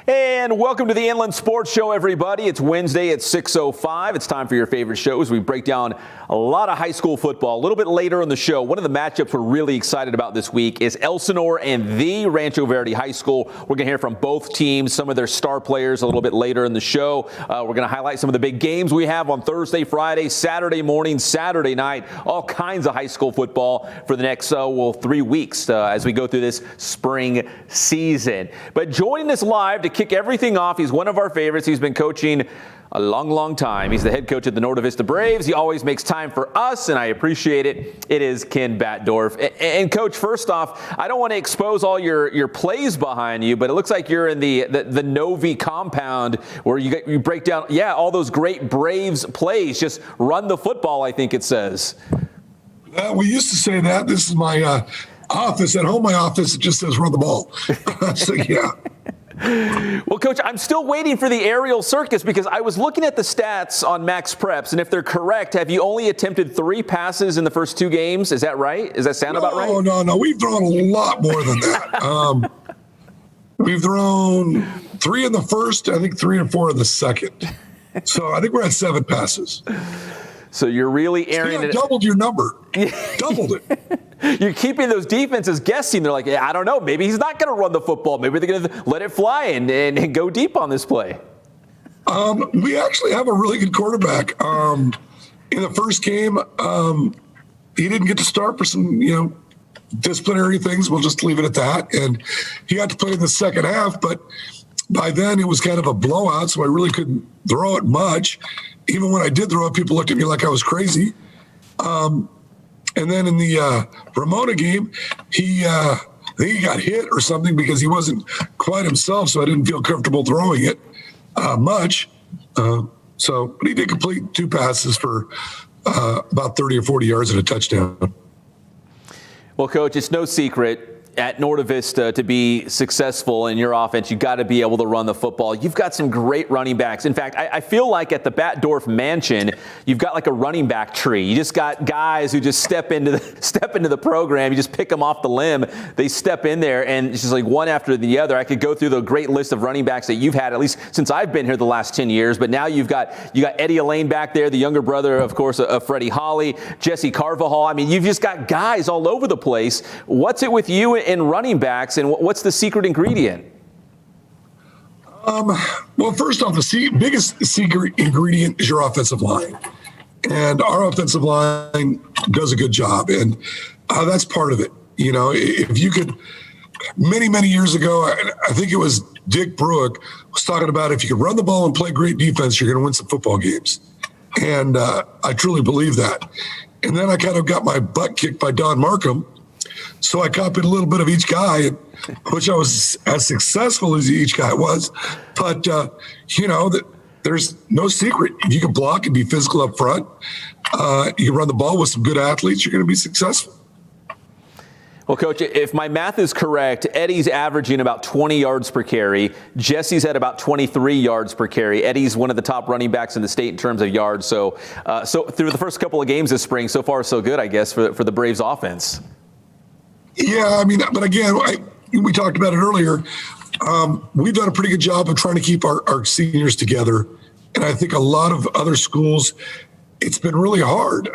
And welcome to the Inland Sports Show, everybody. It's Wednesday at 6:05. It's time for your favorite shows. We break down a lot of high school football. A little bit later in the show, one of the matchups we're really excited about this week is Elsinore and the Rancho Verde High School. We're going to hear from both teams, some of their star players a little bit later in the show. We're going to highlight some of the big games we have on Thursday, Friday, Saturday morning, Saturday night. All kinds of high school football for the next, 3 weeks as we go through this spring season. But joining us live to kick everything off, he's one of our favorites. He's been coaching a long time. He's the head coach at the Norte Vista Braves. He always makes time for us, and I appreciate it. It is Ken Batdorf. And Coach, first off, I don't want to expose all your plays behind you, but it looks like you're in the Novi compound where you break down, all those great Braves plays. Just run the football, I think it says. We used to say that. This is my office. At home, my office, it just says run the ball. So, yeah. Well, Coach, I'm still waiting for the aerial circus because I was looking at the stats on Max Preps, and if they're correct, have you only attempted 3 passes in the first 2 games? Is that right? Does that sound about right? No. We've thrown a lot more than that. We've thrown 3 in the first, I think 3 and 4 in the second. So I think we're at 7 passes. So you're really airing it. Doubled your number. Doubled it. You're keeping those defenses guessing. They're like, I don't know. Maybe he's not going to run the football. Maybe they're going to let it fly and go deep on this play. We actually have a really good quarterback. In the first game, he didn't get to start for some, disciplinary things. We'll just leave it at that. And he got to play in the second half, but by then it was kind of a blowout, so I really couldn't throw it much. Even when I did throw it, people looked at me like I was crazy. And then in the Ramona game, I think he got hit or something because he wasn't quite himself, so I didn't feel comfortable throwing it much. But he did complete 2 passes for about 30 or 40 yards and a touchdown. Well, Coach, it's no secret at Norte Vista to be successful in your offense, you've got to be able to run the football. You've got some great running backs. In fact, I feel like at the Batdorf mansion, you've got like a running back tree. You just got guys who just step into the program. You just pick them off the limb. They step in there, and it's just like one after the other. I could go through the great list of running backs that you've had, at least since I've been here the last 10 years. But now you got Eddie Elaine back there, the younger brother, of course, of Freddie Holly, Jesse Carvajal. I mean, you've just got guys all over the place. What's it with you in running backs, and what's the secret ingredient? Well, first off, the biggest secret ingredient is your offensive line. And our offensive line does a good job, and that's part of it. If you could, many years ago, I think it was Dick Bruick was talking about if you could run the ball and play great defense, you're going to win some football games. And I truly believe that. And then I kind of got my butt kicked by Don Markham. So I copied a little bit of each guy, which I was as successful as each guy was. But, there's no secret. If you can block and be physical up front, you can run the ball with some good athletes, you're going to be successful. Well, Coach, if my math is correct, Eddie's averaging about 20 yards per carry. Jesse's at about 23 yards per carry. Eddie's one of the top running backs in the state in terms of yards. So through the first couple of games this spring, so far so good, I guess, for the Braves offense. Yeah, but again, we talked about it earlier. We've done a pretty good job of trying to keep our seniors together. And I think a lot of other schools, it's been really hard.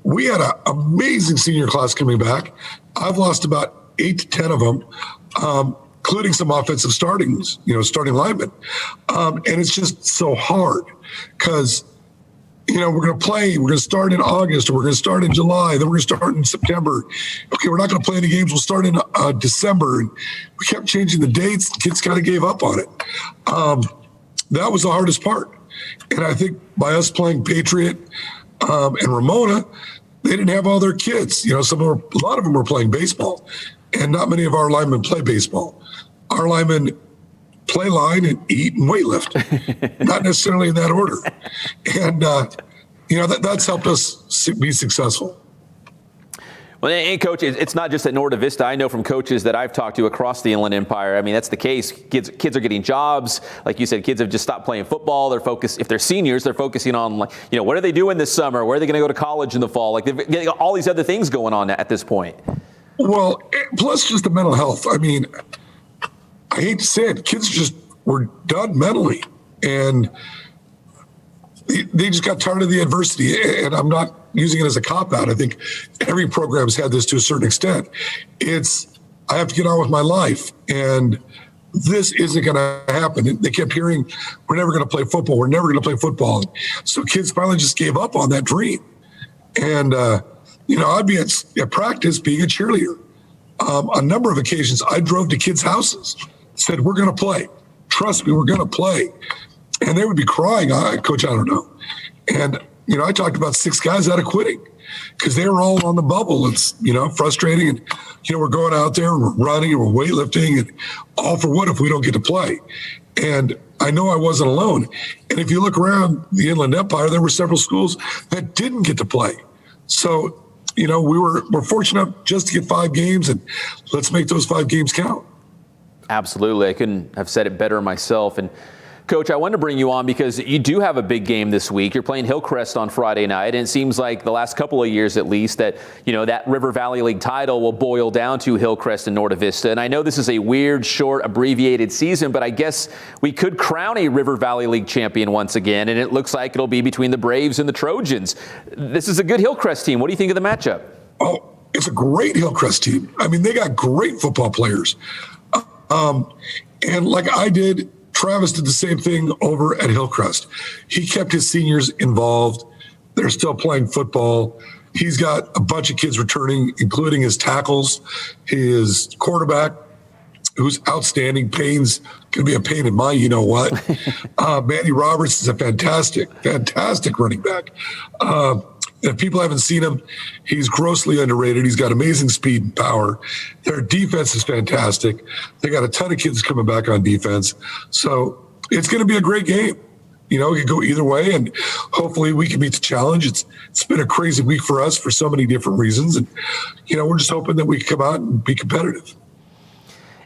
We had an amazing senior class coming back. I've lost about 8 to 10 of them, including some offensive starting linemen. And it's just so hard because we're going to start in August, or we're going to start in July, then we're going to start in September. Okay, we're not going to play any games. We'll start in December. And we kept changing the dates. The kids kind of gave up on it. That was the hardest part. And I think by us playing Patriot and Ramona, they didn't have all their kids. A lot of them were playing baseball, and not many of our linemen play baseball. Our linemen play line and eat and weightlift, not necessarily in that order. And, that's helped us be successful. Well, and Coach, it's not just at Norte Vista. I know from coaches that I've talked to across the Inland Empire. That's the case. Kids are getting jobs. Like you said, kids have just stopped playing football. They're focused. If they're seniors, they're focusing on, what are they doing this summer? Where are they going to go to college in the fall? They've got all these other things going on at this point. Well, plus just the mental health. I hate to say it, kids are just were done mentally, and they just got tired of the adversity. And I'm not using it as a cop-out. I think every program's had this to a certain extent. I have to get on with my life, and this isn't going to happen. They kept hearing, we're never going to play football. We're never going to play football. So kids finally just gave up on that dream. And, I'd be at practice being a cheerleader. On a number of occasions, I drove to kids' houses, said, we're going to play. Trust me, we're going to play. And they would be crying, Coach, I don't know. And, I talked about 6 guys out of quitting because they were all on the bubble. It's, frustrating. And, we're going out there and we're running and we're weightlifting, and all for what if we don't get to play? And I know I wasn't alone. And if you look around the Inland Empire, there were several schools that didn't get to play. So, we're fortunate just to get 5 games, and let's make those 5 games count. Absolutely. I couldn't have said it better myself. And Coach, I wanted to bring you on because you do have a big game this week. You're playing Hillcrest on Friday night, and it seems like the last couple of years at least that, that River Valley League title will boil down to Hillcrest and Norte Vista. And I know this is a weird, short, abbreviated season, but I guess we could crown a River Valley League champion once again, and it looks like it'll be between the Braves and the Trojans. This is a good Hillcrest team. What do you think of the matchup? Oh, it's a great Hillcrest team. I mean, they got great football players. And like I did, Travis did the same thing over at Hillcrest. He kept his seniors involved. They're still playing football. He's got a bunch of kids returning, including his tackles, his quarterback, who's outstanding. Payne's going to be a pain in my you-know-what. Manny Roberts is a fantastic running back. If people haven't seen him, he's grossly underrated. He's got amazing speed and power. Their defense is fantastic. They got a ton of kids coming back on defense. So it's going to be a great game. It could go either way, and hopefully we can meet the challenge. It's been a crazy week for us for so many different reasons. And, we're just hoping that we can come out and be competitive.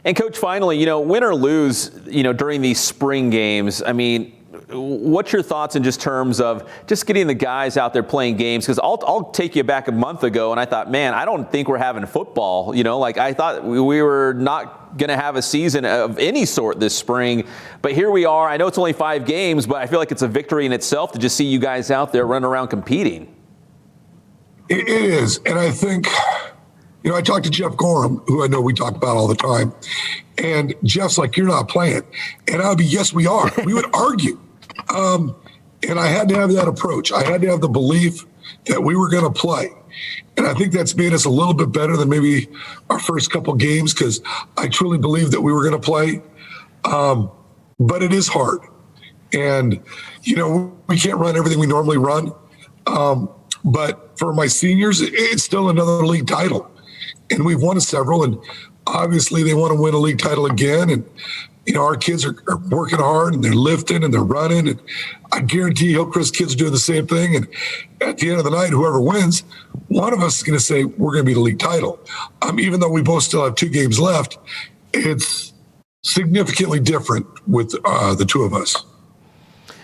And Coach, finally, win or lose, during these spring games, I mean, what's your thoughts in just terms of just getting the guys out there playing games? Because I'll take you back a month ago, and I thought, man, I don't think we're having football. I thought we were not going to have a season of any sort this spring. But here we are. I know it's only 5 games, but I feel like it's a victory in itself to just see you guys out there running around competing. It is. And I think, I talked to Jeff Gorham, who I know we talk about all the time. And Jeff's like, you're not playing. And I'd be, yes, we are. We would argue. And I had to have that approach. I had to have the belief that we were going to play. And I think that's made us a little bit better than maybe our first couple games, because I truly believe that we were going to play. But it is hard. And, we can't run everything we normally run. But for my seniors, it's still another league title. And we've won several. And obviously they want to win a league title again. And, our kids are working hard, and they're lifting and they're running. And I guarantee Hillcrest kids are doing the same thing. And at the end of the night, whoever wins, one of us is going to say, we're going to be the league title. Even though we both still have 2 games left, it's significantly different with the 2 of us.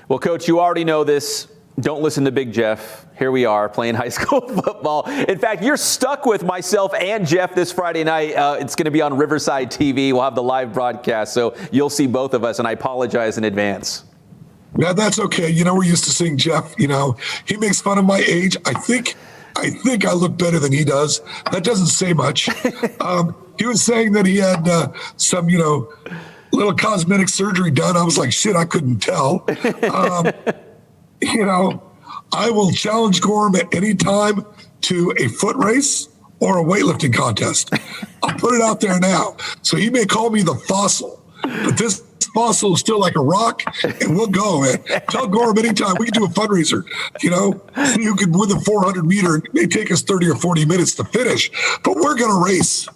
Well, Coach, you already know this. Don't listen to Big Jeff. Here we are playing high school football. In fact, you're stuck with myself and Jeff this Friday night. It's going to be on Riverside TV. We'll have the live broadcast, so you'll see both of us, and I apologize in advance. Yeah, that's okay. We're used to seeing Jeff. He makes fun of my age. I think I look better than he does. That doesn't say much. He was saying that he had some, little cosmetic surgery done. I was like, shit, I couldn't tell. I will challenge Gorham at any time to a foot race or a weightlifting contest. I'll put it out there now. So he may call me the fossil, but this fossil is still like a rock, and we'll go, man. Tell Gorham anytime. We can do a fundraiser. You could win the 400 meter. It may take us 30 or 40 minutes to finish, but we're going to race.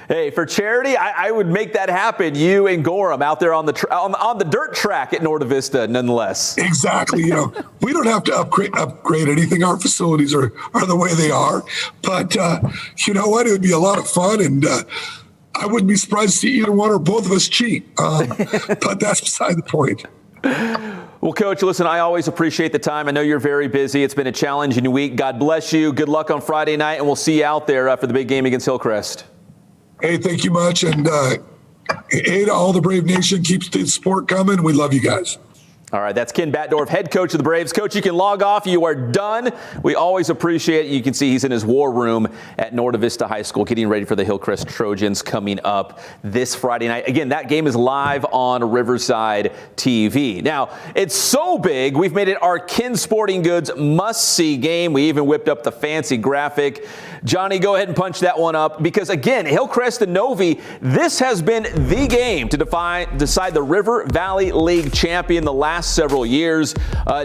Hey, for charity, I would make that happen. You and Gorham out there on the dirt track at Norte Vista, nonetheless. Exactly. We don't have to upgrade anything. Our facilities are the way they are. But you know what? It would be a lot of fun, and I wouldn't be surprised to see either one or both of us cheat. But that's beside the point. Well, Coach, listen, I always appreciate the time. I know you're very busy. It's been a challenging week. God bless you. Good luck on Friday night, and we'll see you out there for the big game against Hillcrest. Hey, thank you much. And Hey to all the Brave Nation. Keep the support coming. We love you guys. All right, that's Ken Batdorf, head coach of the Braves. Coach, you can log off. You are done. We always appreciate it. You can see he's in his war room at Norte Vista High School getting ready for the Hillcrest Trojans coming up this Friday night. Again, that game is live on Riverside TV. Now, it's so big, we've made it our Ken Sporting Goods must-see game. We even whipped up the fancy graphic. Johnny, go ahead and punch that one up because, again, Hillcrest and Novi, this has been the game to decide the River Valley League champion the last several years.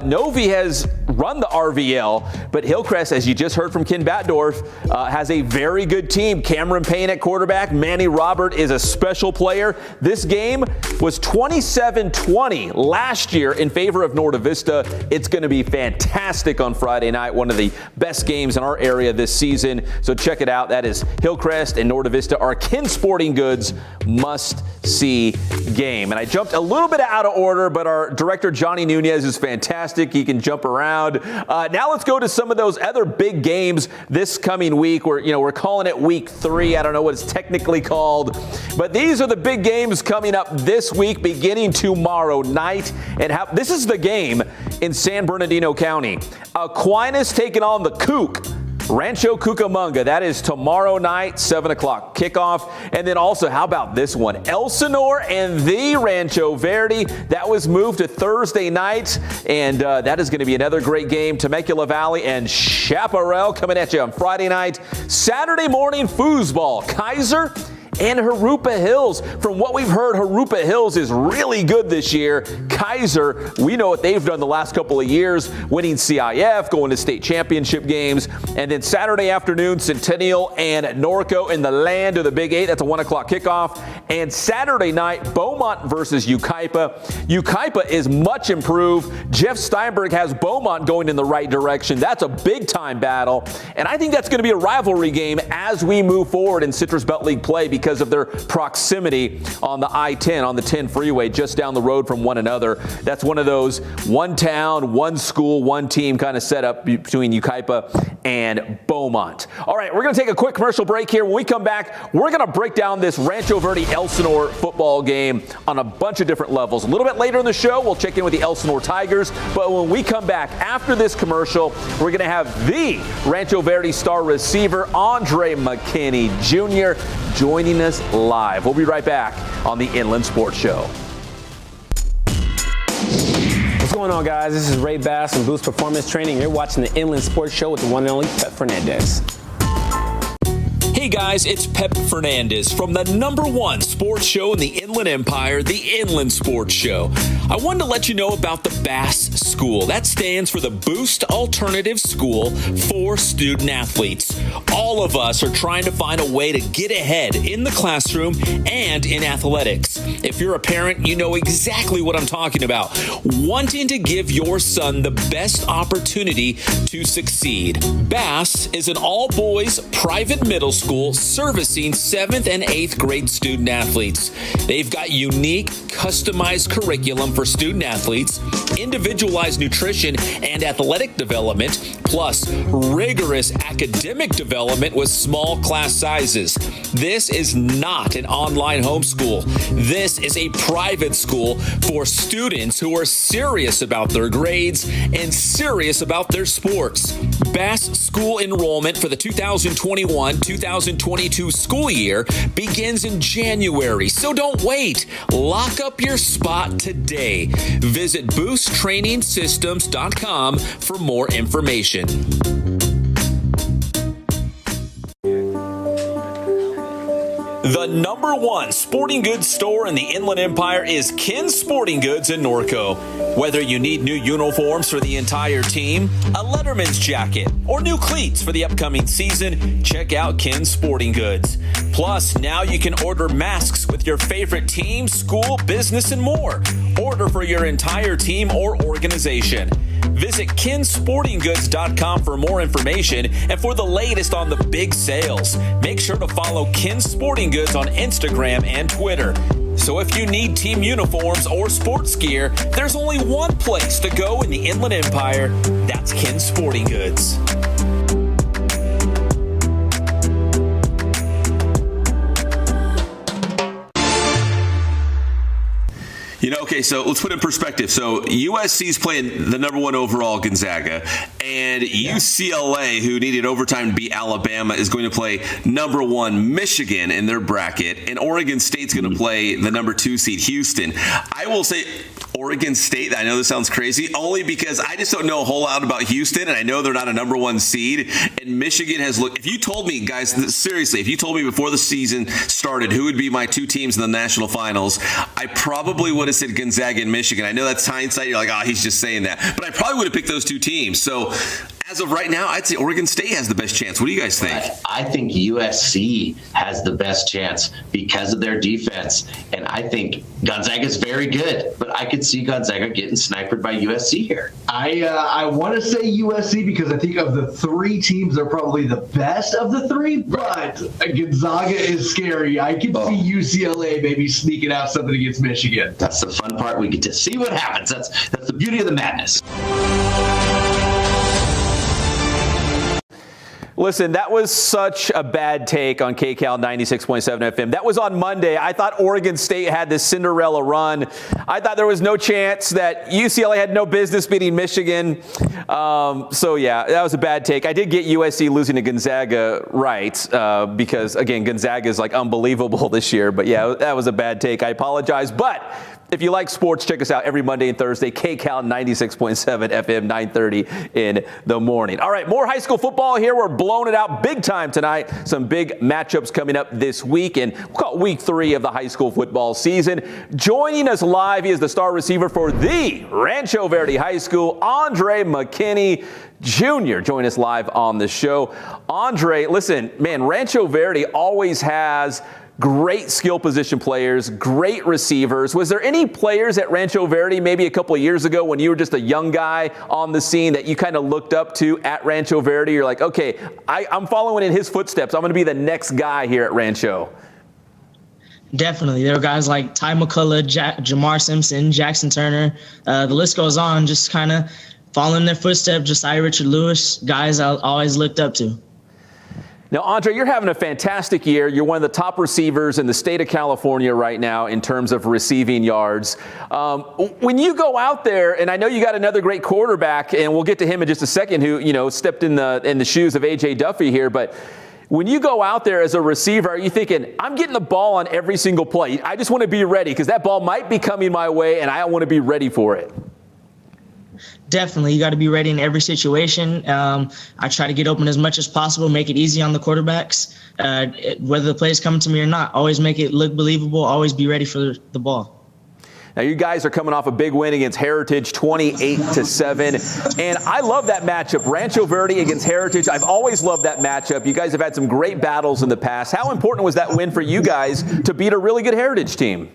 Novi has run the RVL, but Hillcrest, as you just heard from Ken Batdorf, has a very good team. Cameron Payne at quarterback. Manny Robert is a special player. This game was 27-20 last year in favor of Norte Vista. It's going to be fantastic on Friday night, one of the best games in our area this season. So check it out. That is Hillcrest and Norte Vista, our Ken Sporting Goods must-see game. And I jumped a little bit out of order, but our director Johnny Nunez is fantastic. He can jump around. Now let's go to some of those other big games this coming week. We're calling it week 3. I don't know what it's technically called, but these are the big games coming up this week, beginning tomorrow night. And this is the game in San Bernardino County. Aquinas taking on the Kook. Rancho Cucamonga, that is tomorrow night, 7 o'clock kickoff. And then also, how about this one? Elsinore and the Rancho Verde. That was moved to Thursday night, and that is going to be another great game. Temecula Valley and Chaparral coming at you on Friday night. Saturday morning, foosball. Kaiser and Jurupa Hills. From what we've heard, Jurupa Hills is really good this year. Kaiser, we know what they've done the last couple of years, winning CIF, going to state championship games. And then Saturday afternoon, Centennial and Norco in the land of the Big 8. That's a 1 o'clock kickoff. And Saturday night, Beaumont versus Yucaipa. Yucaipa is much improved. Jeff Steinberg has Beaumont going in the right direction. That's a big-time battle. And I think that's going to be a rivalry game as we move forward in Citrus Belt League play because of their proximity on the I-10, on the 10 freeway, just down the road from one another. That's one of those one town, one school, one team kind of setup between Yucaipa and Beaumont. All right, we're going to take a quick commercial break here. When we come back, we're going to break down this Rancho Verde Elsinore football game on a bunch of different levels. A little bit later in the show, we'll check in with the Elsinore Tigers. But when we come back after this commercial, we're going to have the Rancho Verde star receiver, Andre McKinney Jr., joining us live. We'll be right back on the Inland Sports Show. What's going on, guys? This is Ray Bass from Boost Performance Training. You're watching the Inland Sports Show with the one and only Pep Fernandez. Hey guys, it's Pep Fernandez from the #1 sports show in the Inland Empire, the Inland Sports Show. I wanted to let you know about the BASS School. That stands for the Boost Alternative School for Student Athletes. All of us are trying to find a way to get ahead in the classroom and in athletics. If you're a parent, you know exactly what I'm talking about. Wanting to give your son the best opportunity to succeed. BASS is an all-boys private middle school servicing 7th and 8th grade student athletes. They've got unique, customized curriculum for student athletes, individualized nutrition and athletic development, plus rigorous academic development with small class sizes. This is not an online homeschool. This is a private school for students who are serious about their grades and serious about their sports. BASS school enrollment for the 2021-2022 school year begins in January, so don't wait. Lock up your spot today. Visit boosttrainingsystems.com for more information. The #1 sporting goods store in the Inland Empire is Ken Sporting Goods in Norco. Whether you need new uniforms for the entire team, a Letterman's jacket, or new cleats for the upcoming season, check out Ken Sporting Goods. Plus, now you can order masks with your favorite team, school, business, and more. Order for your entire team or organization. Visit kensportinggoods.com for more information and for the latest on the big sales. Make sure to follow Ken Sporting Goods on Instagram and Twitter. So if you need team uniforms or sports gear, there's only one place to go in the Inland Empire. That's Ken Sporting Goods. Okay, so let's put it in perspective. So USC's playing the number 1 overall Gonzaga, and UCLA, who needed overtime to beat Alabama, is going to play number 1 Michigan in their bracket, and Oregon State's going to play the number 2 seed Houston. I will say Oregon State, I know this sounds crazy, only because I just don't know a whole lot about Houston, and I know they're not a number 1 seed, and Michigan has looked. If you told me, guys, seriously, if you told me before the season started who would be my 2 teams in the national finals, I probably would have said Gonzaga and Michigan. I know that's hindsight. You're like, he's just saying that. But I probably would have picked those 2 teams. So as of right now, I'd say Oregon State has the best chance. What do you guys think? I think USC has the best chance because of their defense. And I think Gonzaga's very good, but I could see Gonzaga getting sniped by USC here. I want to say USC because I think of the 3 teams, they're probably the best of the 3, but Gonzaga is scary. I could see UCLA maybe sneaking out something against Michigan. That's the fun part. We get to see what happens. That's the beauty of the madness. Listen, that was such a bad take on KCAL 96.7 FM. That was on Monday. I thought Oregon State had this Cinderella run. I thought there was no chance that UCLA had no business beating Michigan. So, yeah, that was a bad take. I did get USC losing to Gonzaga right because, again, Gonzaga is, unbelievable this year. But, yeah, that was a bad take. I apologize. But if you like sports, check us out every Monday and Thursday, KCAL 96.7 FM, 9:30 in the morning. All right, more high school football here. We're blowing it out big time tonight. Some big matchups coming up this week, and we'll call it week 3 of the high school football season. Joining us live, he is the star receiver for the Rancho Verde High School, Andre McKinney Jr. Join us live on the show. Andre, listen, man, Rancho Verde always has great skill position players, great receivers. Was there any players at Rancho Verde maybe a couple of years ago when you were just a young guy on the scene that you kind of looked up to at Rancho Verde? You're like, okay, I'm following in his footsteps. I'm going to be the next guy here at Rancho. Definitely. There were guys like Ty McCullough, Jamar Simpson, Jackson Turner. The list goes on, just kind of following their footsteps. Josiah Richard Lewis, guys I always looked up to. Now, Andre, you're having a fantastic year. You're one of the top receivers in the state of California right now in terms of receiving yards. When you go out there, and I know you got another great quarterback, and we'll get to him in just a second, who stepped in the shoes of A.J. Duffy here, but when you go out there as a receiver, are you thinking, I'm getting the ball on every single play? I just want to be ready because that ball might be coming my way, and I want to be ready for it. Definitely. You got to be ready in every situation. I try to get open as much as possible, make it easy on the quarterbacks. Whether the play's coming to me or not, always make it look believable, always be ready for the ball. Now, you guys are coming off a big win against Heritage, 28-7. And I love that matchup, Rancho Verde against Heritage. I've always loved that matchup. You guys have had some great battles in the past. How important was that win for you guys to beat a really good Heritage team?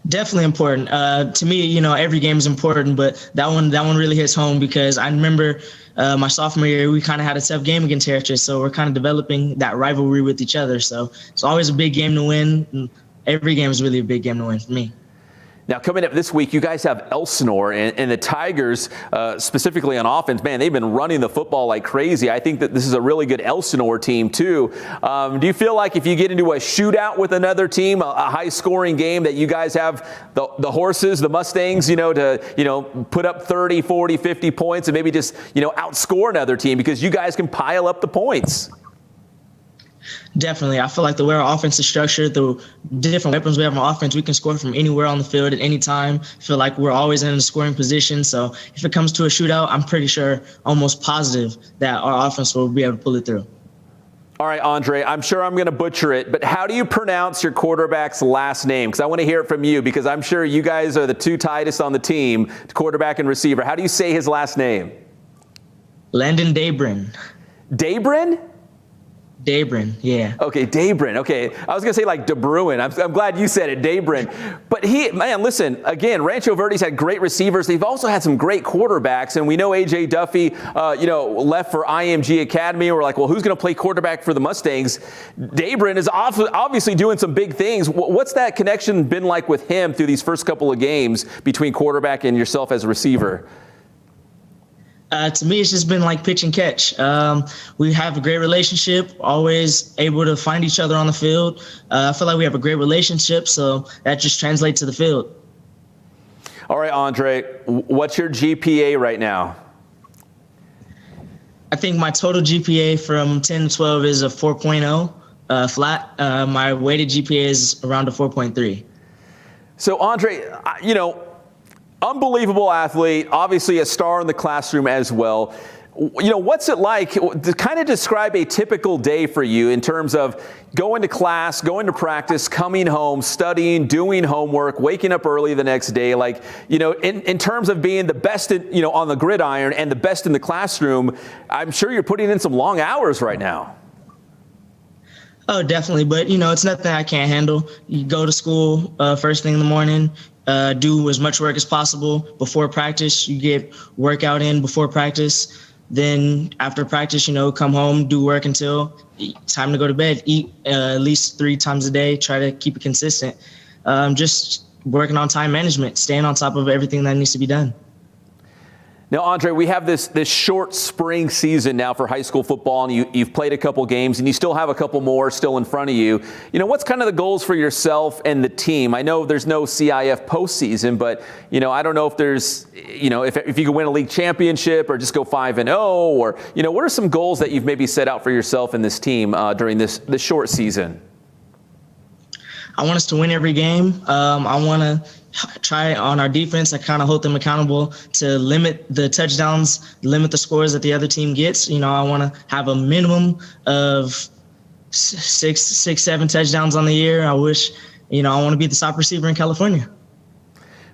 Definitely important. To me, every game is important, but that one really hits home because I remember my sophomore year, we kind of had a tough game against Heritage, so we're kind of developing that rivalry with each other. So it's always a big game to win. And every game is really a big game to win for me. Now, coming up this week, you guys have Elsinore, and the Tigers, specifically on offense, man, they've been running the football like crazy. I think that this is a really good Elsinore team, too. Do you feel like if you get into a shootout with another team, a high-scoring game, that you guys have the horses, the Mustangs, to put up 30, 40, 50 points and maybe just, outscore another team because you guys can pile up the points? Definitely. I feel like the way our offense is structured, the different weapons we have on offense, we can score from anywhere on the field at any time. I feel like we're always in a scoring position. So if it comes to a shootout, I'm pretty sure, almost positive, that our offense will be able to pull it through. All right, Andre, I'm sure I'm going to butcher it, but how do you pronounce your quarterback's last name? Because I want to hear it from you, because I'm sure you guys are the 2 tightest on the team, quarterback and receiver. How do you say his last name? Landon Daybrin. Daybrin? Daybrin, yeah. Okay, Daybrin. Okay, I was going to say like De Bruin. I'm glad you said it, Daybrin. But listen, again, Rancho Verde's had great receivers. They've also had some great quarterbacks, and we know A.J. Duffy, left for IMG Academy. We're like, well, who's going to play quarterback for the Mustangs? Daybrin is obviously doing some big things. What's that connection been like with him through these first couple of games between quarterback and yourself as a receiver? To me, it's just been like pitch and catch. We have a great relationship, always able to find each other on the field. I feel like we have a great relationship, so that just translates to the field. All right, Andre, what's your GPA right now? I think my total GPA from 10 to 12 is a 4.0 flat. My weighted GPA is around a 4.3. So, Andre, unbelievable athlete, obviously a star in the classroom as well. What's it like to kind of describe a typical day for you in terms of going to class, going to practice, coming home, studying, doing homework, waking up early the next day? Like, in terms of being the best, on the gridiron and the best in the classroom, I'm sure you're putting in some long hours right now. Oh, definitely. But, it's nothing I can't handle. You go to school first thing in the morning, do as much work as possible before practice. You get workout in before practice. Then after practice, come home, do work until time to go to bed, eat at least 3 times a day, try to keep it consistent. Just working on time management, staying on top of everything that needs to be done. Now, Andre, we have this short spring season now for high school football, and you've played a couple games, and you still have a couple more still in front of you. What's kind of the goals for yourself and the team? I know there's no CIF postseason, but, I don't know if there's, if you could win a league championship or just go 5-0, or, what are some goals that you've maybe set out for yourself and this team during this short season? I want us to win every game. I want to try on our defense. I kind of hold them accountable to limit the touchdowns, limit the scores that the other team gets. I want to have a minimum of 6-7 touchdowns on the year. I wish, I want to be the top receiver in California.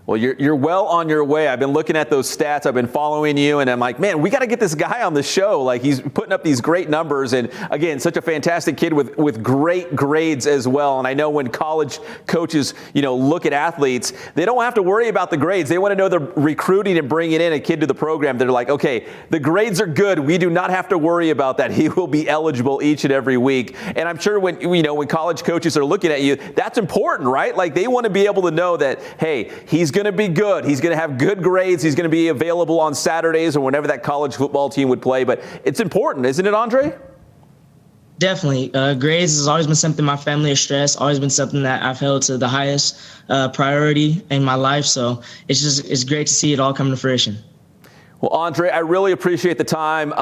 Well, you're well on your way. I've been looking at those stats. I've been following you, and I'm like, man, we got to get this guy on the show. Like, he's putting up these great numbers, and again, such a fantastic kid with great grades as well. And I know when college coaches, look at athletes, they don't have to worry about the grades. They want to know they're recruiting and bringing in a kid to the program. They're like, okay, the grades are good. We do not have to worry about that. He will be eligible each and every week. And I'm sure when college coaches are looking at you, that's important, right? Like, they want to be able to know that, hey, he's going to be good. He's going to have good grades. He's going to be available on Saturdays or whenever that college football team would play. But it's important, isn't it, Andre? Definitely. Grades has always been something my family has stressed, always been something that I've held to the highest priority in my life. So it's great to see it all come to fruition. Well, Andre, I really appreciate the time,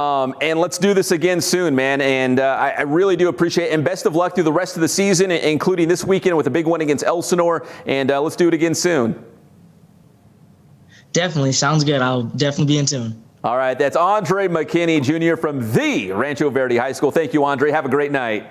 and let's do this again soon, man. And I really do appreciate it. And best of luck through the rest of the season, including this weekend with a big win against Elsinore. And let's do it again soon. Definitely. Sounds good. I'll definitely be in tune. All right. That's Andre McKinney, Jr. from the Rancho Verde High School. Thank you, Andre. Have a great night.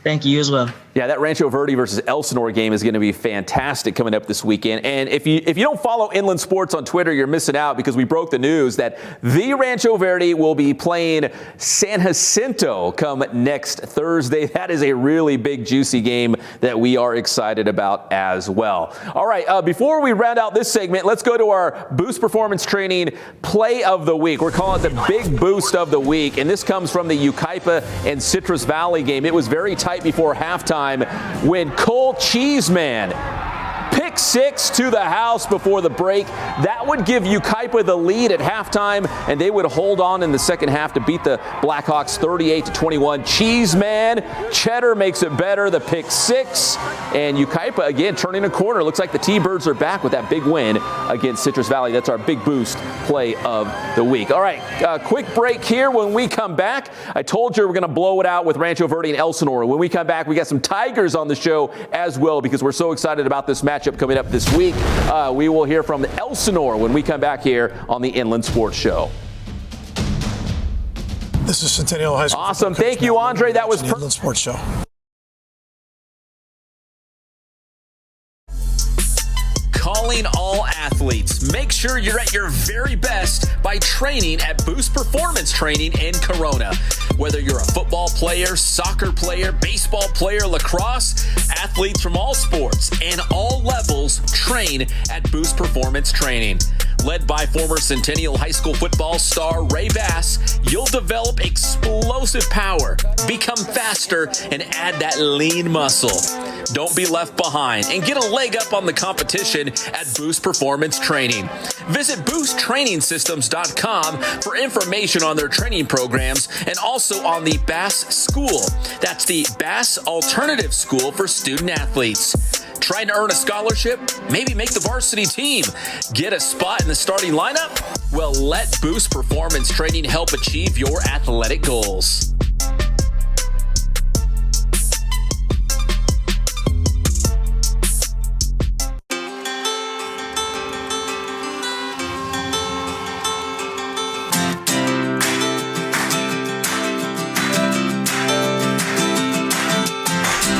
Thank you as well. Yeah, that Rancho Verde versus Elsinore game is going to be fantastic coming up this weekend. And if you don't follow Inland Sports on Twitter, you're missing out because we broke the news that the Rancho Verde will be playing San Jacinto come next Thursday. That is a really big, juicy game that we are excited about as well. All right, before we round out this segment, let's go to our Boost Performance Training Play of the Week. We're calling it the Big Boost of the Week, and this comes from the Yucaipa and Citrus Valley game. It was very tight before halftime when Cole Cheeseman pick 6 to the house before the break. That would give Yucaipa the lead at halftime, and they would hold on in the second half to beat the Blackhawks 38-21. Cheeseman, Cheddar makes it better, the pick 6, and Yucaipa again turning a corner. Looks like the T-Birds are back with that big win against Citrus Valley. That's our Big Boost Play of the Week. All right, quick break here. When we come back, I told you we're going to blow it out with Rancho Verde and Elsinore. When we come back, we got some Tigers on the show as well because we're so excited about this matchup coming up this week. We will hear from Elsinore when we come back here on the Inland Sports Show. This is Centennial High School. Awesome. Thank you, Andre. That was the Inland Sports Show. Calling all athletes. Make sure you're at your very best by training at Boost Performance Training in Corona. Whether you're a football player, soccer player, baseball player, lacrosse, athletes from all sports and all levels train at Boost Performance Training. Led by former Centennial High School football star Ray Bass, you'll develop explosive power, become faster, and add that lean muscle. Don't be left behind and get a leg up on the competition at Boost Performance Training. Visit boosttrainingsystems.com for information on their training programs and also on the Bass School. That's the Bass Alternative School for student athletes. Trying to earn a scholarship? Maybe make the varsity team? Get a spot in the starting lineup? Well, let Boost Performance Training help achieve your athletic goals.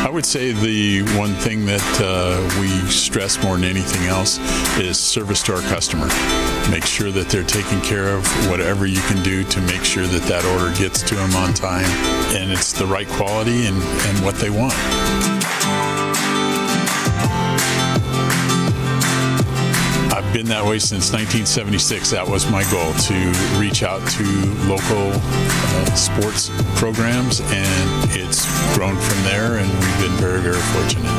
I would say the one thing that we stress more than anything else is service to our customer. Make sure that they're taking care of whatever you can do to make sure that that order gets to them on time and it's the right quality and what they want. I've been that way since 1976. That was my goal, to reach out to local sports programs, and it's grown from there, and we've been very, very fortunate.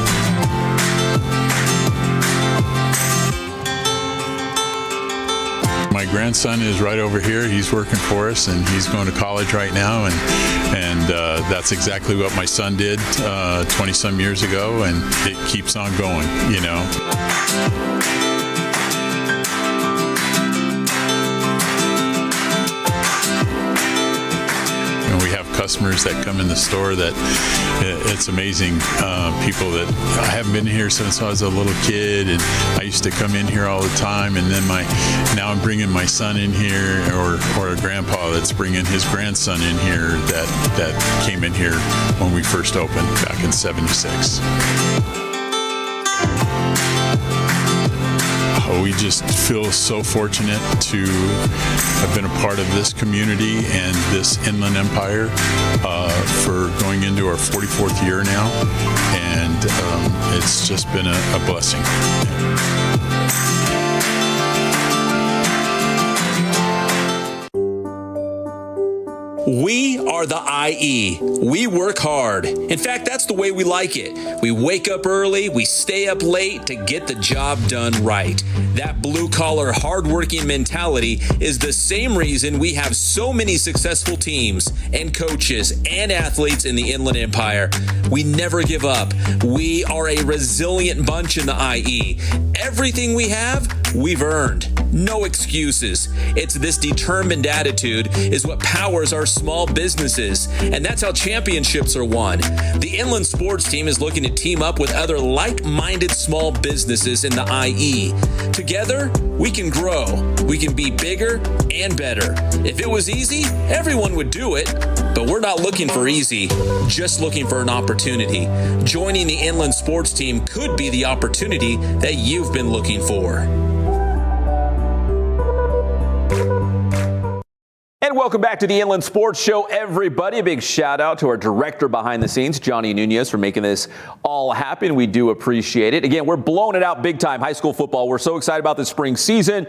My grandson is right over here. He's working for us, and he's going to college right now, and that's exactly what my son did 20-some years ago, and it keeps on going, you know. Customers that come in the store that it's amazing. People that I haven't been here since I was a little kid, and I used to come in here all the time, and then now I'm bringing my son in here, or a grandpa that's bringing his grandson in here that came in here when we first opened back in '76. We just feel so fortunate to have been a part of this community and this Inland Empire for going into our 44th year now, and it's just been a blessing. We are the IE. We work hard. In fact, that's the way we like it. We wake up early, we stay up late to get the job done right. That blue-collar, hard-working mentality is the same reason we have so many successful teams and coaches and athletes in the Inland Empire. We never give up. We are a resilient bunch in the IE. Everything we have, we've earned. No excuses. It's this determined attitude is what powers our small businesses, and that's how championships are won. The Inland Sports Team is looking to team up with other like-minded small businesses in the IE. Together, we can grow. We can be bigger and better. If it was easy, everyone would do it. But we're not looking for easy, just looking for an opportunity. Joining the Inland Sports Team could be the opportunity that you've been looking for. And welcome back to the Inland Sports Show, everybody. A big shout out to our director behind the scenes, Johnny Nunez, for making this all happen. We do appreciate it. Again, we're blowing it out big time, high school football. We're so excited about the spring season.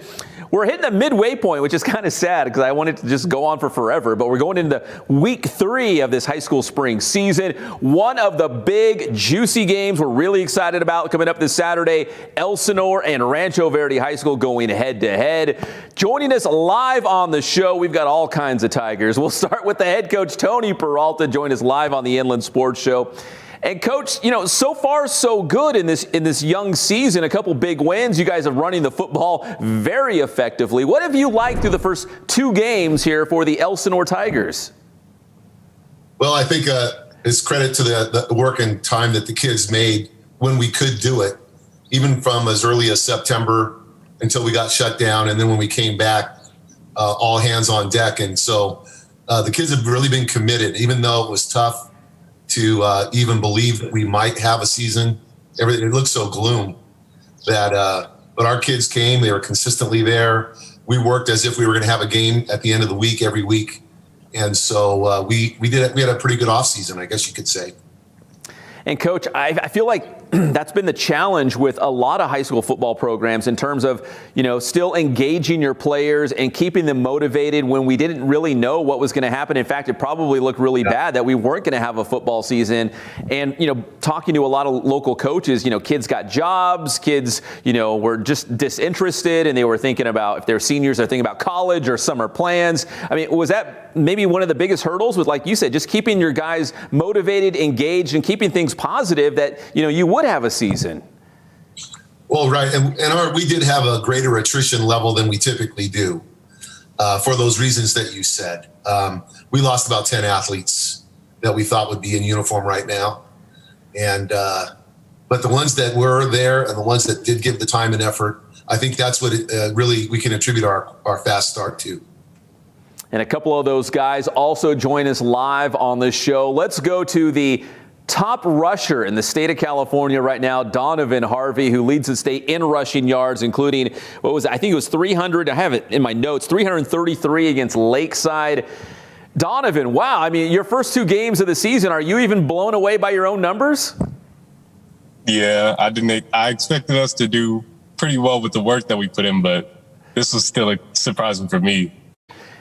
We're hitting the midway point, which is kind of sad because I wanted to just go on for forever. But we're going into week 3 of this high school spring season. One of the big, juicy games we're really excited about coming up this Saturday, Elsinore and Rancho Verde High School going head-to-head. Joining us live on the show, we've got all kinds of Tigers. We'll start with the head coach, Tony Peralta, join us live on the Inland Sports Show. And Coach, you know, so far so good in this young season. A couple big wins. You guys are running the football very effectively. What have you liked through the first 2 games here for the Elsinore Tigers? Well, I think it's credit to the work and time that the kids made when we could do it, even from as early as September until we got shut down, and then when we came back, all hands on deck. And so the kids have really been committed, even though it was tough to even believe that we might have a season. Everything, it looked so gloom that, but our kids came, they were consistently there. We worked as if we were going to have a game at the end of the week, every week. And so we had a pretty good off season, I guess you could say. And Coach, I feel like that's been the challenge with a lot of high school football programs in terms of, you know, still engaging your players and keeping them motivated when we didn't really know what was going to happen. In fact, it probably looked really bad that we weren't going to have a football season. And, you know, talking to a lot of local coaches, you know, kids got jobs, kids, you know, were just disinterested, and they were thinking about, if they're seniors, they're thinking about college or summer plans. I mean, was that maybe one of the biggest hurdles with, like you said, just keeping your guys motivated, engaged, and keeping things positive that, you know, you would have a season? Well, right. And we did have a greater attrition level than we typically do for those reasons that you said. We lost about 10 athletes that we thought would be in uniform right now. And, but the ones that were there and the ones that did give the time and effort, I think that's what really we can attribute our fast start to. And a couple of those guys also join us live on this show. Let's go to the top rusher in the state of California right now, Donovan Harvey, who leads the state in rushing yards, including, I think it was 300. I have it in my notes, 333 against Lakeside. Donovan, wow. I mean, your first 2 games of the season, are you even blown away by your own numbers? Yeah, I expected us to do pretty well with the work that we put in, but this was still surprising for me.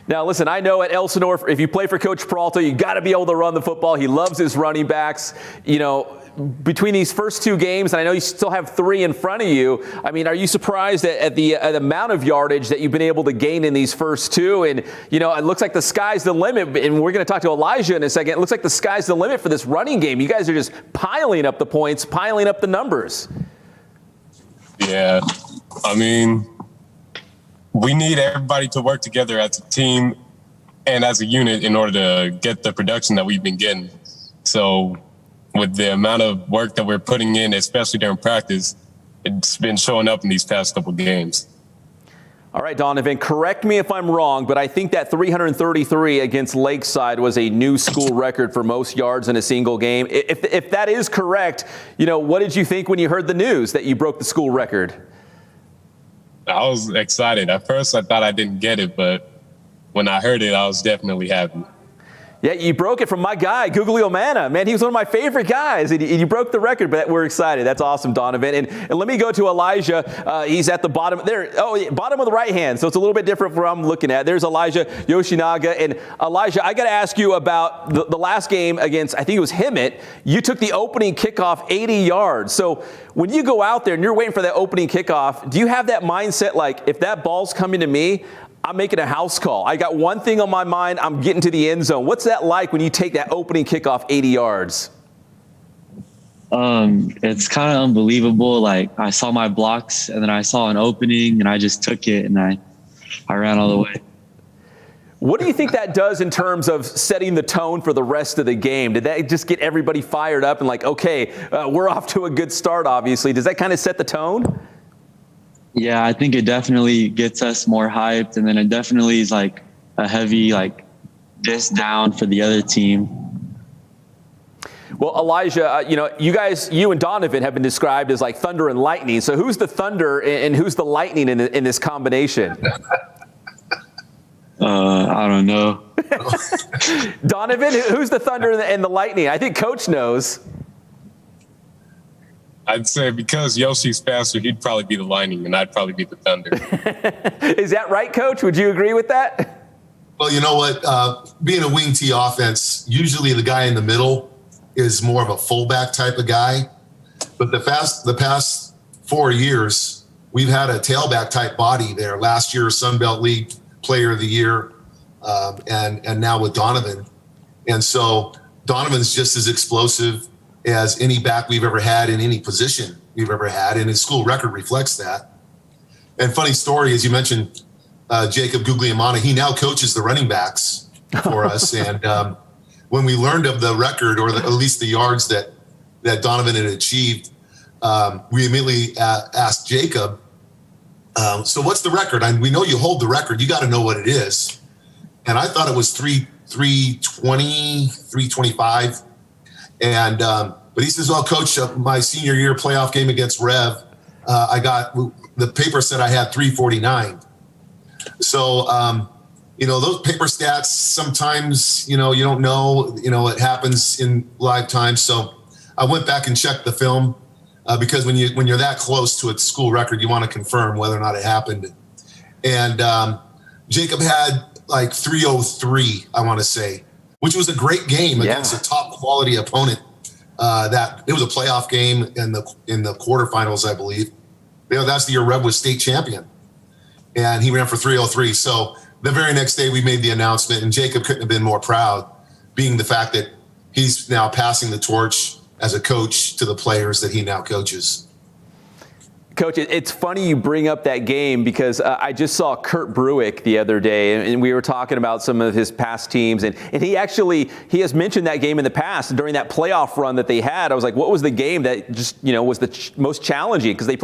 Now, listen, I know at Elsinore, if you play for Coach Peralta, you got to be able to run the football. He loves his running backs. You know, between these first 2 games, and I know you still have 3 in front of you, I mean, are you surprised at the amount of yardage that you've been able to gain in these first 2? And, you know, it looks like the sky's the limit, and we're going to talk to Elijah in a second. It looks like the sky's the limit for this running game. You guys are just piling up the points, piling up the numbers. Yeah, I mean, we need everybody to work together as a team and as a unit in order to get the production that we've been getting. So with the amount of work that we're putting in, especially during practice, it's been showing up in these past couple games. All right, Donovan, correct me if I'm wrong, but I think that 333 against Lakeside was a new school record for most yards in a single game. If that is correct, you know, what did you think when you heard the news that you broke the school record? I was excited. At first, I thought I didn't get it, but when I heard it, I was definitely happy. Yeah, you broke it from my guy, Guglielmana. Man, he was one of my favorite guys. And you broke the record, but we're excited. That's awesome, Donovan. And let me go to Elijah. He's at the bottom there. Oh, bottom of the right hand. So it's a little bit different from what I'm looking at. There's Elijah Yoshinaga. And Elijah, I got to ask you about the last game against, I think it was Hemet. You took the opening kickoff 80 yards. So when you go out there and you're waiting for that opening kickoff, do you have that mindset like, if that ball's coming to me, I'm making a house call. I got one thing on my mind. I'm getting to the end zone. What's that like when you take that opening kickoff 80 yards? It's kind of unbelievable. Like, I saw my blocks and then I saw an opening and I just took it and I ran all the way. What do you think that does in terms of setting the tone for the rest of the game? Did that just get everybody fired up and like, okay, we're off to a good start, obviously. Does that kind of set the tone? Yeah, I think it definitely gets us more hyped, and then it definitely is like a heavy diss down for the other team. Well, Elijah, you and Donovan have been described as like thunder and lightning. So who's the thunder and who's the lightning in this combination? I don't know. Donovan, who's the thunder and the lightning? I think Coach knows. I'd say because Yoshi's faster, he'd probably be the lightning, and I'd probably be the thunder. Is that right, Coach? Would you agree with that? Well, you know what? Being a wing T offense, usually the guy in the middle is more of a fullback type of guy. But the past 4 years, we've had a tailback type body there. Last year, Sun Belt League Player of the Year, and now with Donovan. And so Donovan's just as explosive as any back we've ever had in any position we've ever had, and his school record reflects that. And funny story, as you mentioned, Jacob Guglielmana, he now coaches the running backs for us. And when we learned of the record, or at least the yards that Donovan had achieved, we immediately asked Jacob, so what's the record? We know you hold the record. You got to know what it is. And I thought it was 320, 325. And but he says, well, Coach, my senior year playoff game against Rev, the paper said I had 349. So, those paper stats, sometimes, you don't know, it happens in live time. So I went back and checked the film because when you're that close to a school record, you want to confirm whether or not it happened. And Jacob had like 303, I want to say, which was a great game against a top quality opponent. That it was a playoff game in the quarterfinals, I believe. That's the year Rev was state champion, and he ran for 303. So the very next day we made the announcement, and Jacob couldn't have been more proud, being the fact that he's now passing the torch as a coach to the players that he now coaches. Coach, it's funny you bring up that game because I just saw Kurt Bruick the other day, and we were talking about some of his past teams, and he has mentioned that game in the past during that playoff run that they had. I was like, what was the game that just was the most challenging? Because they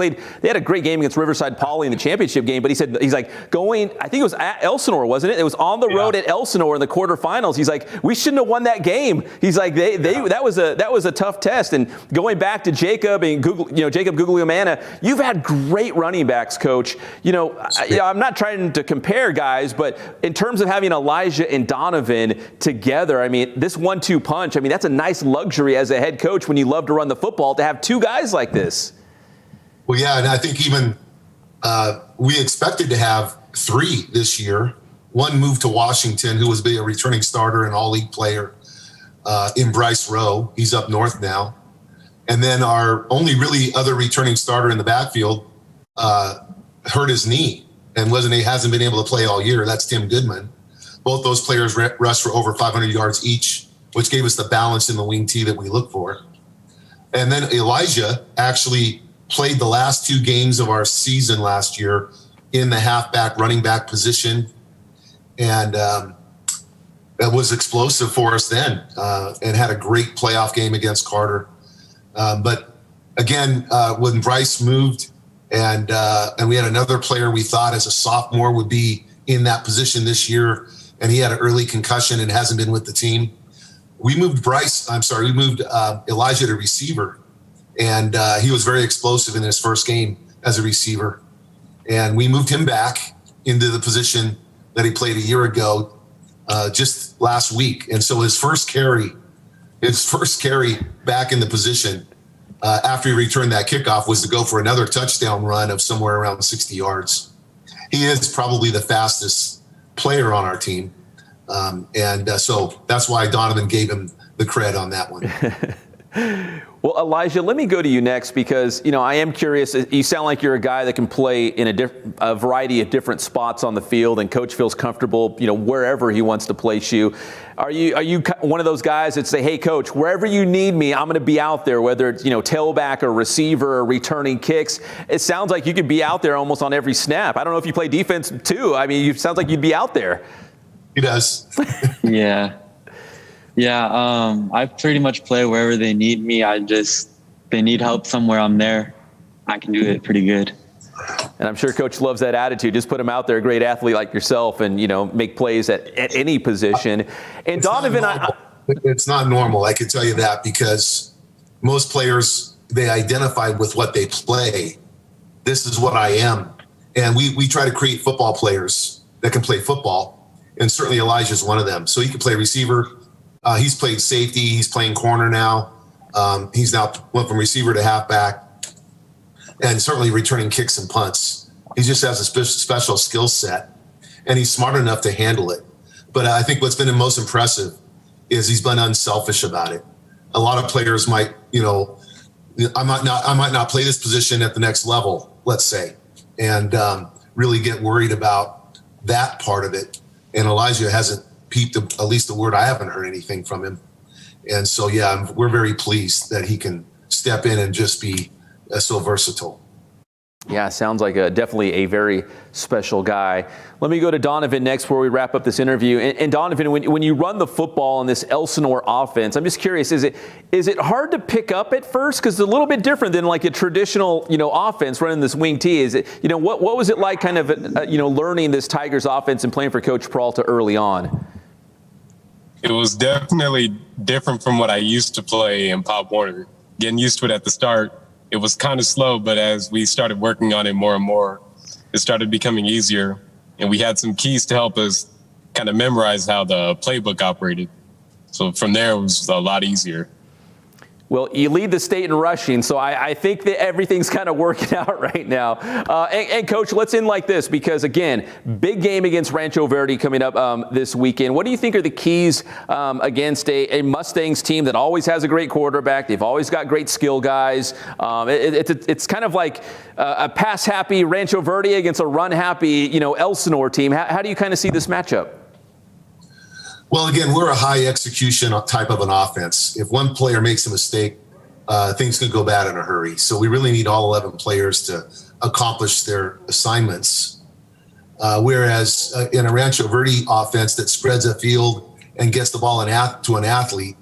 had a great game against Riverside Poly in the championship game, but he's like I think it was at Elsinore, wasn't it? It was on the road at Elsinore in the quarterfinals. He's like, we shouldn't have won that game. He's like, that was a tough test. And going back to Jacob and Jacob Guglielmana, you've had great running backs, Coach. I'm not trying to compare guys, but in terms of having Elijah and Donovan together, I mean, this 1-2 punch, I mean, that's a nice luxury as a head coach when you love to run the football to have two guys like this. Well, yeah, and I think even we expected to have three this year. One moved to Washington, who was a returning starter and all-league player in Bryce Rowe. He's up north now. And then our only really other returning starter in the backfield hurt his knee and hasn't been able to play all year. That's Tim Goodman. Both those players rushed for over 500 yards each, which gave us the balance in the wing T that we look for. And then Elijah actually played the last two games of our season last year in the halfback running back position. And that was explosive for us then and had a great playoff game against Carter. But again, when Bryce moved and we had another player we thought as a sophomore would be in that position this year, and he had an early concussion and hasn't been with the team. We moved Elijah to receiver, and he was very explosive in his first game as a receiver. And we moved him back into the position that he played a year ago just last week. And so his first carry back in the position after he returned that kickoff was to go for another touchdown run of somewhere around 60 yards. He is probably the fastest player on our team. So that's why Donovan gave him the cred on that one. Well, Elijah, let me go to you next because, I am curious. You sound like you're a guy that can play in a variety of different spots on the field, and Coach feels comfortable, wherever he wants to place you. Are you one of those guys that say, hey, Coach, wherever you need me, I'm going to be out there, whether it's, tailback or receiver or returning kicks? It sounds like you could be out there almost on every snap. I don't know if you play defense, too. I mean, it sounds like you'd be out there. He does. Yeah. Yeah, I pretty much play wherever they need me. They need help somewhere, I'm there. I can do it pretty good. And I'm sure Coach loves that attitude. Just put him out there, a great athlete like yourself, and, make plays at any position. And it's Donovan, it's not normal, I can tell you that, because most players, they identify with what they play. This is what I am. And we try to create football players that can play football. And certainly Elijah's one of them. So he can play receiver. He's played safety. He's playing corner now. He's now went from receiver to halfback, and certainly returning kicks and punts. He just has a special skill set, and he's smart enough to handle it. But I think what's been the most impressive is he's been unselfish about it. A lot of players might, I might not play this position at the next level, let's say, and really get worried about that part of it. And Elijah hasn't peeped at least a word. I haven't heard anything from him. And so, yeah, we're very pleased that he can step in and just be so versatile. Yeah, sounds like definitely a very special guy. Let me go to Donovan next before we wrap up this interview. And Donovan, when you run the football in this Elsinore offense, I'm just curious, is it hard to pick up at first? Because it's a little bit different than like a traditional, offense running this wing T. Is it, what was it like kind of, learning this Tigers offense and playing for Coach Peralta early on? It was definitely different from what I used to play in Pop Warner. Getting used to it at the start, it was kind of slow, but as we started working on it more and more, it started becoming easier. And we had some keys to help us kind of memorize how the playbook operated. So from there, it was a lot easier. Well, you lead the state in rushing, so I think that everything's kind of working out right now. And Coach, let's end like this because, again, big game against Rancho Verde coming up this weekend. What do you think are the keys against a Mustangs team that always has a great quarterback? They've always got great skill guys. It's kind of like a pass-happy Rancho Verde against a run-happy, Elsinore team. How do you kind of see this matchup? Well, again, we're a high execution type of an offense. If one player makes a mistake, things could go bad in a hurry. So we really need all 11 players to accomplish their assignments. Whereas in a Rancho Verde offense that spreads a field and gets the ball to an athlete,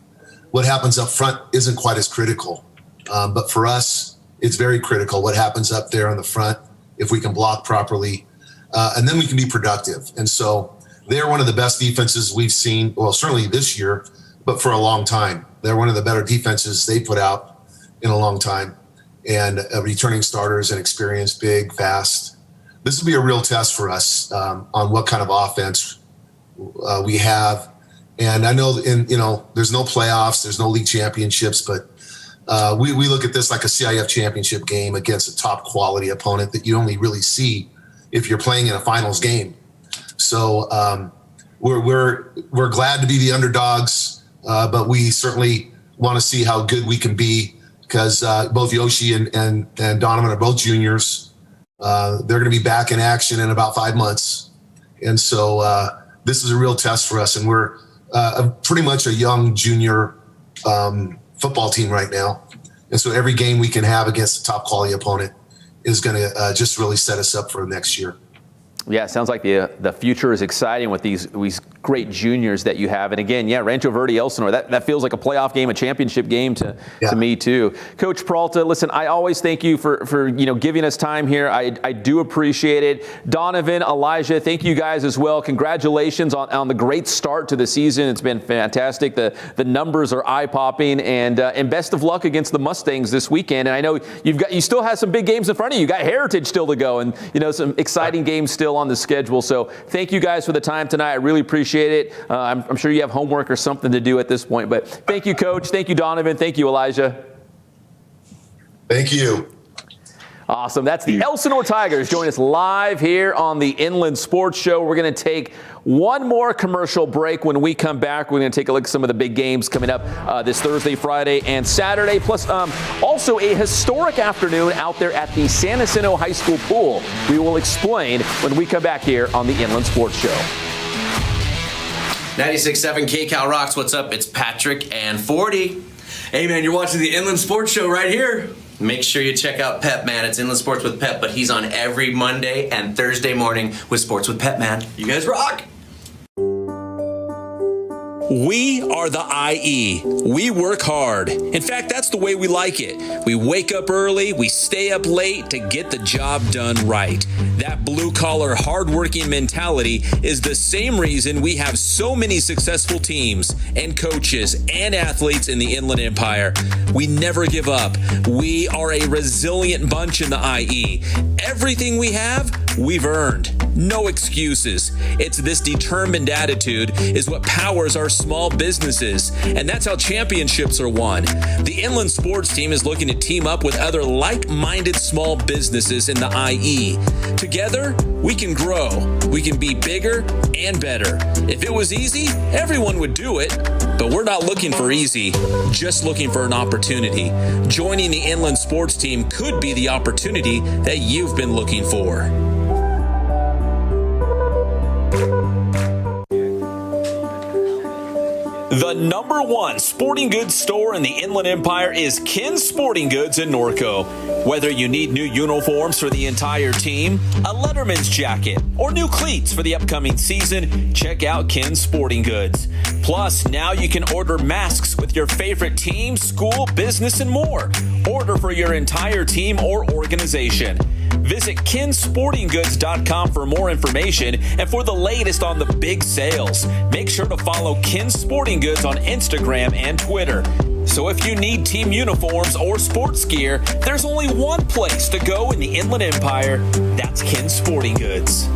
what happens up front isn't quite as critical. But for us, it's very critical what happens up there on the front, if we can block properly, and then we can be productive. And so they're one of the best defenses we've seen, well, certainly this year, but for a long time. They're one of the better defenses they put out in a long time. And returning starters and experience, big, fast. This will be a real test for us on what kind of offense we have. And I know there's no playoffs, there's no league championships, but we look at this like a CIF championship game against a top quality opponent that you only really see if you're playing in a finals game. So we're glad to be the underdogs, but we certainly want to see how good we can be, because both Yoshi and Donovan are both juniors. They're going to be back in action in about 5 months. And so this is a real test for us. And we're pretty much a young junior football team right now. And so every game we can have against a top quality opponent is going to just really set us up for next year. Yeah, it sounds like the future is exciting with these great juniors that you have. And again, Rancho Verde, Elsinore, that feels like a playoff game, a championship game to me too. Coach Peralta, listen, I always thank you for giving us time here. I do appreciate it. Donovan, Elijah, thank you guys as well. Congratulations on the great start to the season. It's been fantastic. The numbers are eye-popping, and best of luck against the Mustangs this weekend. And I know you still have some big games in front of you. You got Heritage still to go, and some exciting games still on the schedule. So thank you guys for the time tonight. I really appreciate it. I'm sure you have homework or something to do at this point, but thank you, Coach. Thank you, Donovan. Thank you, Elijah. Thank you. Awesome. That's the Elsinore Tigers. Join us live here on the Inland Sports Show. We're going to take one more commercial break. When we come back, we're going to take a look at some of the big games coming up this Thursday, Friday, and Saturday. Plus, also a historic afternoon out there at the San Jacinto High School pool. We will explain when we come back here on the Inland Sports Show. 96.7 KCal Rocks. What's up? It's Patrick and 40. Hey, man, you're watching the Inland Sports Show right here. Make sure you check out Pep Man. It's Inland Sports with Pep, but he's on every Monday and Thursday morning with Sports with Pep Man. You guys rock! We are the IE. We work hard. In fact, that's the way we like it. We wake up early, we stay up late to get the job done right. That blue-collar, hard-working mentality is the same reason we have so many successful teams and coaches and athletes in the Inland Empire. We never give up. We are a resilient bunch in the IE. Everything we have, we've earned. No excuses. It's this determined attitude is what powers our small businesses, and that's how championships are won. The Inland Sports Team is looking to team up with other like-minded small businesses in the IE. Together, we can grow. We can be bigger and better. If it was easy, everyone would do it. But we're not looking for easy, just looking for an opportunity. Joining the Inland Sports Team could be the opportunity that you've been looking for. The #1 sporting goods store in the Inland Empire is Ken's Sporting Goods in Norco. Whether you need new uniforms for the entire team, a Letterman's jacket, or new cleats for the upcoming season, check out Ken's Sporting Goods. Plus, now you can order masks with your favorite team, school, business, and more. Order for your entire team or organization. Visit kensportinggoods.com for more information and for the latest on the big sales. Make sure to follow Ken Sporting Goods on Instagram and Twitter. So if you need team uniforms or sports gear, there's only one place to go in the Inland Empire. That's Ken Sporting Goods.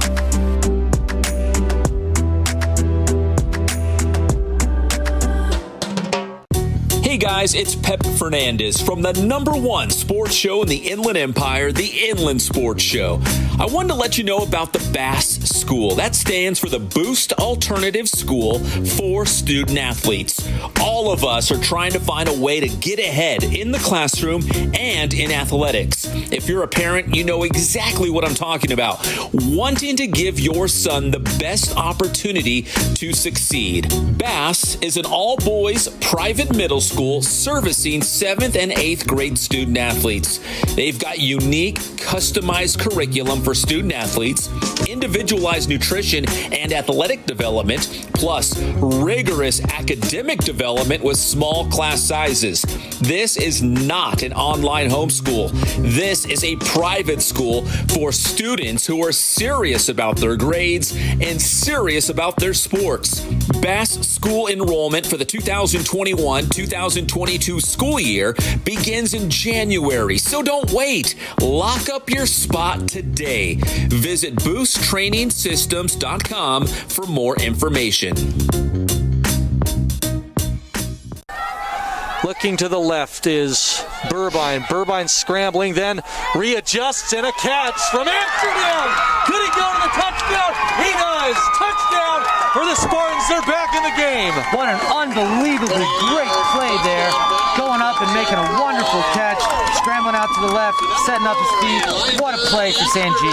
Hey guys, it's Pep Fernandez from the #1 sports show in the Inland Empire, the Inland Sports Show. I wanted to let you know about the BASS School. That stands for the Boost Alternative School for Student Athletes. All of us are trying to find a way to get ahead in the classroom and in athletics. If you're a parent, you know exactly what I'm talking about. Wanting to give your son the best opportunity to succeed. BASS is an all-boys private middle school school servicing 7th and 8th grade student athletes. They've got unique, customized curriculum for student athletes, individualized nutrition and athletic development, plus rigorous academic development with small class sizes. This is not an online homeschool. This is a private school for students who are serious about their grades and serious about their sports. Bass School enrollment for the 2021-2022 school year begins in January, so don't wait. Lock up your spot today. Visit boosttrainingsystems.com for more information. Looking to the left is Burbine. Burbine scrambling, then readjusts, and a catch from Amsterdam. Could he go to the touchdown? He does. Touchdown for the Spartans. They're back in the game. What an unbelievably great play there. Going up and making a wonderful catch. Scrambling out to the left, setting up his feet. What a play for San G.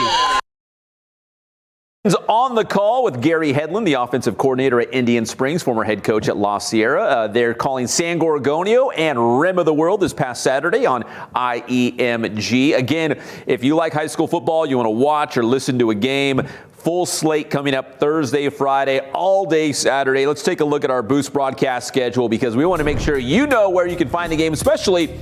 On the call with Gary Hedlund, the offensive coordinator at Indian Springs, former head coach at La Sierra. They're calling San Gorgonio and Rim of the World this past Saturday on IEMG. Again, if you like high school football, you want to watch or listen to a game, full slate coming up Thursday, Friday, all day Saturday. Let's take a look at our Boost broadcast schedule because we want to make sure you know where you can find the game, especially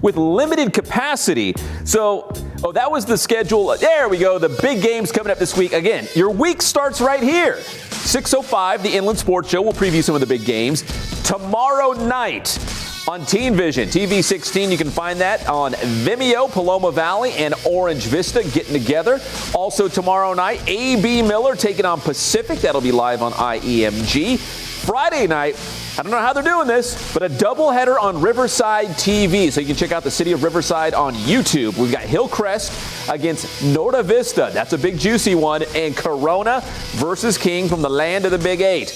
with limited capacity. So, that was the schedule. There we go. The big games coming up this week. Again, your week starts right here. 6:05, the Inland Sports Show. We'll preview some of the big games. Tomorrow night on Teen Vision, TV 16, you can find that on Vimeo, Paloma Valley, and Orange Vista getting together. Also tomorrow night, A.B. Miller taking on Pacific. That'll be live on IEMG. Friday night, I don't know how they're doing this, but a doubleheader on Riverside TV. So you can check out the city of Riverside on YouTube. We've got Hillcrest against Norte Vista. That's a big, juicy one. And Corona versus King from the land of the Big Eight.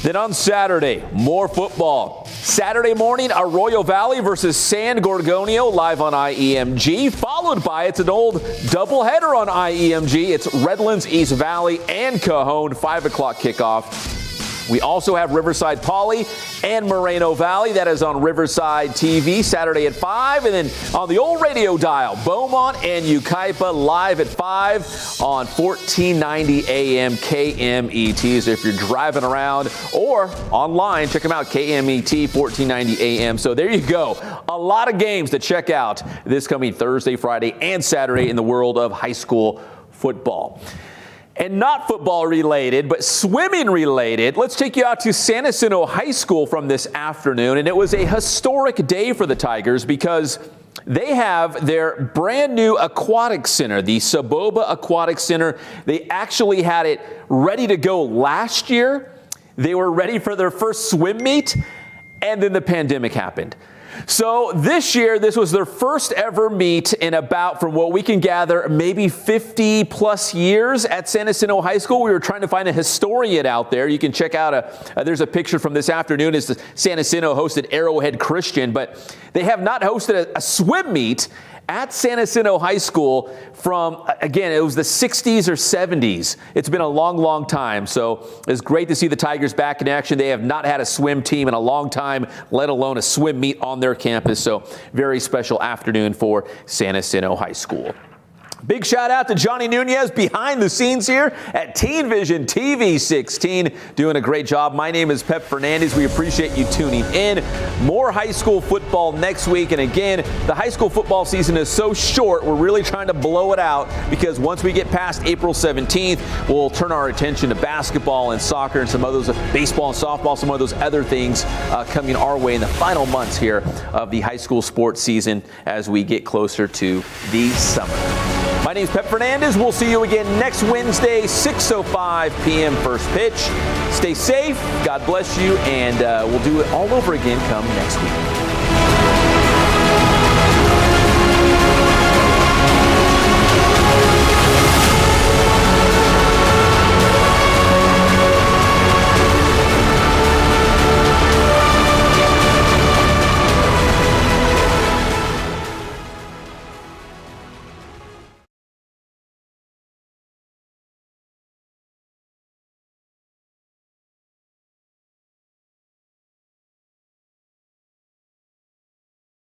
Then on Saturday, more football. Saturday morning, Arroyo Valley versus San Gorgonio live on IEMG. Followed by, it's an old doubleheader on IEMG. It's Redlands, East Valley, and Cajon, 5 o'clock kickoff. We also have Riverside Poly and Moreno Valley. That is on Riverside TV Saturday at 5. And then on the old radio dial, Beaumont and Yucaipa live at 5 on 1490 AM KMET. So if you're driving around or online, check them out, KMET 1490 AM. So there you go. A lot of games to check out this coming Thursday, Friday, and Saturday in the world of high school football. And not football related, but swimming related, let's take you out to San Jacinto High School from this afternoon. And it was a historic day for the Tigers because they have their brand new aquatic center, the Saboba Aquatic Center. They actually had it ready to go last year. They were ready for their first swim meet, and then the pandemic happened. So this year, this was their first ever meet in about, from what we can gather, maybe 50 plus years at San Jacinto High School. We were trying to find a historian out there. You can check out there's a picture from this afternoon as the San Jacinto hosted Arrowhead Christian, but they have not hosted a swim meet at San Jacinto High School from, again, it was the 60s or 70s. It's been a long, long time. So it's great to see the Tigers back in action. They have not had a swim team in a long time, let alone a swim meet on their campus. So very special afternoon for San Jacinto High School. Big shout out to Johnny Nunez behind the scenes here at Teen Vision TV 16, doing a great job. My name is Pep Fernandez. We appreciate you tuning in. More high school football next week. And again, the high school football season is so short, we're really trying to blow it out because once we get past April 17th, we'll turn our attention to basketball and soccer and some of those, baseball and softball, some of those other things coming our way in the final months here of the high school sports season as we get closer to the summer. My name is Pep Fernandez. We'll see you again next Wednesday, 6:05 p.m. first pitch. Stay safe. God bless you. And we'll do it all over again come next week.